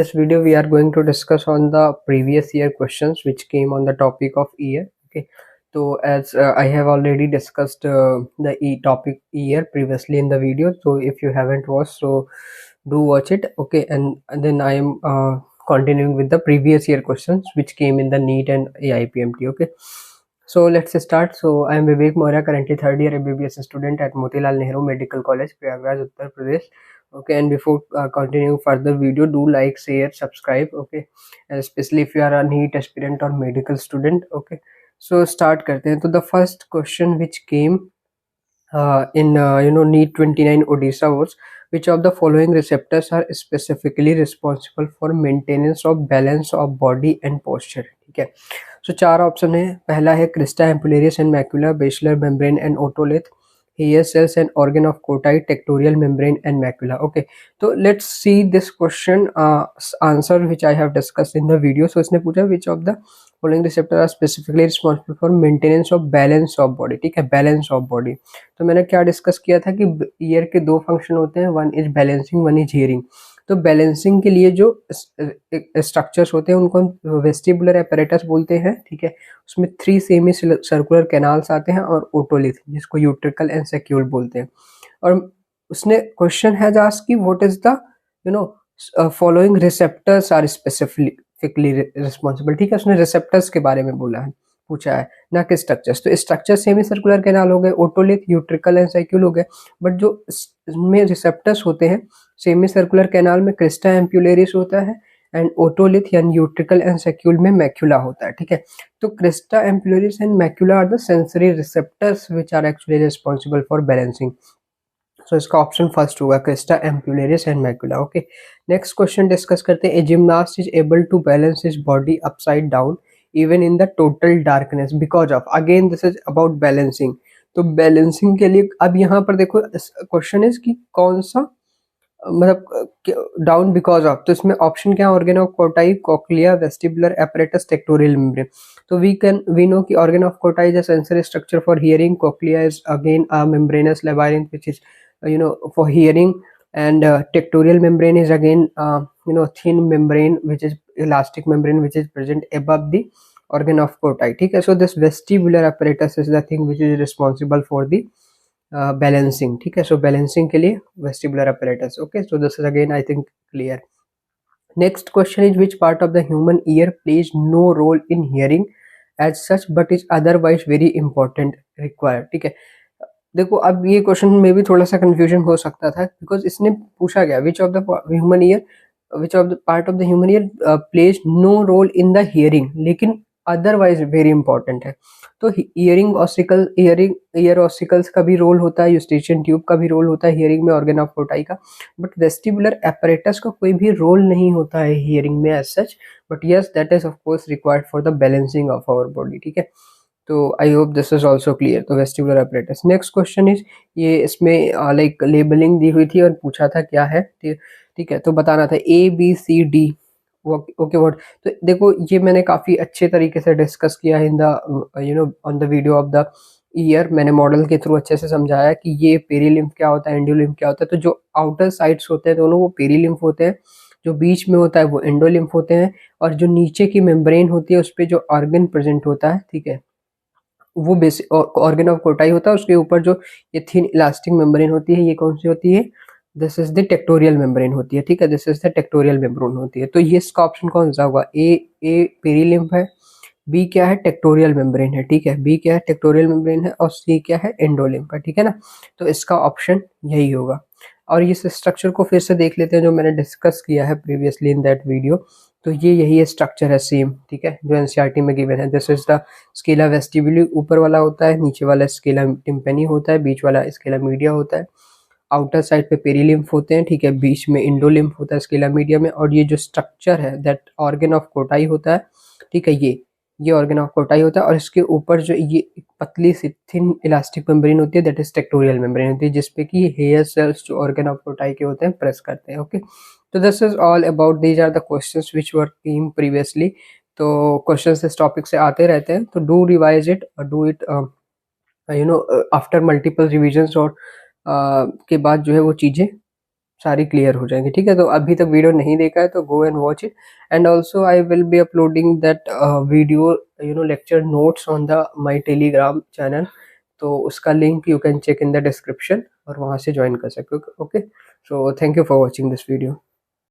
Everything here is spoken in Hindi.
This video we are going to discuss on the previous year questions which came on the topic of year. Okay, so as I have already discussed the topic year previously in the video, so if you haven't watched, so do watch it. Okay, and then I am continuing with the previous year questions which came in the NEET and AIPMT. Okay, so let's start. So I am Vivek Moria, currently third year MBBS student at Motilal Nehru Medical College, Prayagraj, Uttar Pradesh. Okay, and before continuing further video, do like, share, subscribe. Okay, and especially if you are a NEET aspirant or medical student. Okay, so start करते हैं. तो the first question which came in NEET 29 Odisha was, which of the following receptors are specifically responsible for maintenance of balance of body and posture. ठीक है, so चार ऑप्शन है. पहला है crista ampullaris and macula, basilar membrane and otolith, hair cells and organ of Coti, tectorial membrane and macula. Okay, so let's see this question answer which I have discussed in the video. So इसने पूछा which of the following receptors are specifically responsible for maintenance of balance of body. ठीक है, balance of body. तो मैंने क्या डिस्कस किया था कि ईयर के दो फंक्शन होते हैं, one is balancing, one is hearing. तो बैलेंसिंग के लिए जो स्ट्रक्चर्स होते हैं उनको हम वेस्टिबुलर एपरेटस बोलते हैं. ठीक है, उसमें 3 सेमी सर्कुलर कैनाल्स आते हैं और ओटोलिथ जिसको यूट्रिकल एंड सेक्यूल बोलते हैं. और उसने क्वेश्चन है आस्क्ड कि what is the following receptors are specifically responsible. ठीक है, उसने रिसेप्टर्स के बारे में बोला है, पूछा है, ना कि स्ट्रक्चर्स. तो स्ट्रक्चर सेमी सर्कुलर कैनाल हो गए, ओटोलिथ, यूट्रिकल एंड सेक्यूल हो गए. बट जो इसमें रिसेप्टर्स होते हैं सेमी सर्कुलर कैनाल में क्रिस्टा एम्पुलेरिस होता है एंड ओटोलिथ यानी यूट्रिकल एंड सेक्यूल में मैक्यूला होता है. ठीक है, तो crista ampullaris and macula are the sensory receptors which are actually responsible for balancing. So इसका ऑप्शन फर्स्ट होगा, crista ampullaris and macula. Okay, next question discuss करते हैं. A gymnast is able to balance his body upside down even in the total darkness because of. Again this is about balancing. तो बैलेंसिंग के लिए अब यहाँ पर देखो क्वेश्चन इज कि कौन सा मतलब डाउन बिकॉज ऑफ. तो इसमें ऑप्शन क्या है, organ of Kotai, cochlea, vestibular apparatus, tectorial membrane. तो वी नो कि organ of Kotai is a sensory structure for hearing, cochlea is again a membranes labyrinth which is for hearing, and tectorial membrane is again thin membrane which is elastic membrane which is present above the organ of Coti. ठीक है, so this vestibular apparatus is the thing which is responsible for the balancing. ठीक है, so balancing के लिए vestibular apparatus. Okay, so this is again I think clear. Next question is, which part of the human ear plays no role in hearing as such but is otherwise very important required. ठीक है, देखो अब ये क्वेश्चन में भी थोड़ा सा कंफ्यूजन हो सकता था बिकॉज इसने पूछा गया which of the human ear, which of the part of the human ear plays no role in the hearing, लेकिन अदरवाइज वेरी इंपॉर्टेंट है. तो हियरिंग ऑसिकल, ईयर ऑसिकल्स का भी रोल होता है, यूस्टेशियन ट्यूब का भी रोल होता है हियरिंग में, ऑर्गन ऑफ कोटाई का. बट वेस्टिबुलर एपरेटस का कोई भी रोल नहीं होता है हियरिंग में as such. But yes, that is of course required for the balancing of our body. ठीक है, तो I hope this is also clear. तो vestibular apparatus. Next question is, ये इसमें लाइक लेबलिंग दी हुई थी और पूछा था क्या है. ठीक है, तो बताना था ABCD. Okay what. तो देखो ये मैंने काफ़ी अच्छे तरीके से डिस्कस किया in the on the video of the year. मैंने मॉडल के थ्रू अच्छे से समझाया कि ये पेरीलिम्फ क्या होता है, एंडोलिम्फ क्या होता है. तो जो आउटर साइड्स होते हैं दोनों वो पेरीलिम्फ होते हैं, जो बीच में होता है वो एंडोलिम्फ होते हैं, और जो नीचे की मेम्ब्रेन होती है उस पर जो ऑर्गन प्रेजेंट होता है, ठीक है, वो बेसिक ऑर्गन ऑफ कोटाई होता है. उसके ऊपर जो ये थिन इलास्टिक मेम्ब्रेन होती है, ये कौन सी होती है, this is the tectorial membrane होती है. ठीक है, this is the tectorial membrane होती है. तो ये इसका ऑप्शन कौन सा होगा, ए पेरीलिम्फ है, बी क्या है, टेक्टोरियल मेम्ब्रेन है. ठीक है, बी क्या है, टेक्टोरियल मेम्ब्रेन है, और सी क्या है, एंडोलिम्फ है. ठीक है ना, तो इसका ऑप्शन यही होगा. और इस स्ट्रक्चर को फिर से देख लेते हैं जो मैंने डिस्कस किया है प्रीवियसली इन दैट वीडियो. तो यही स्ट्रक्चर है सेम. ठीक है, जो एनसीईआरटी में गिवन है. This is the Scala vestibuli ऊपर वाला होता है, नीचे वाला स्केला टिम्पेनी होता है, बीच वाला स्केला मीडिया होता है, आउटर साइड पे पेरीलिम्फ होते हैं. ठीक है, बीच में इंडोलिम्फ होता है स्केला मीडिया में, और ये जो स्ट्रक्चर है दैट ऑर्गन ऑफ कोटाई होता है. ठीक है, ये ऑर्गन ऑफ कोटाई होता है, और इसके ऊपर जो ये पतली सी थिन इलास्टिक मेम्ब्रेन होती है दैट इज टेक्टोरियल मेम्ब्रेन होती है, जिसपे कि हेयर सेल्स जो ऑर्गन ऑफ कोटाई के होते हैं प्रेस करते हैं. ओके, तो this is all about, these are the questions which were came previously. तो क्वेश्चंस इस टॉपिक से आते रहते हैं, तो do revise it, do it after multiple revisions, और के बाद जो है वो चीज़ें सारी क्लियर हो जाएंगी। ठीक है, तो अभी तक वीडियो नहीं देखा है तो go and watch it. And also I will be uploading that video lecture notes on the my Telegram channel. तो उसका link you can check in the description और वहाँ से ज्वाइन कर सकते हो। ओके, so thank you for watching this video.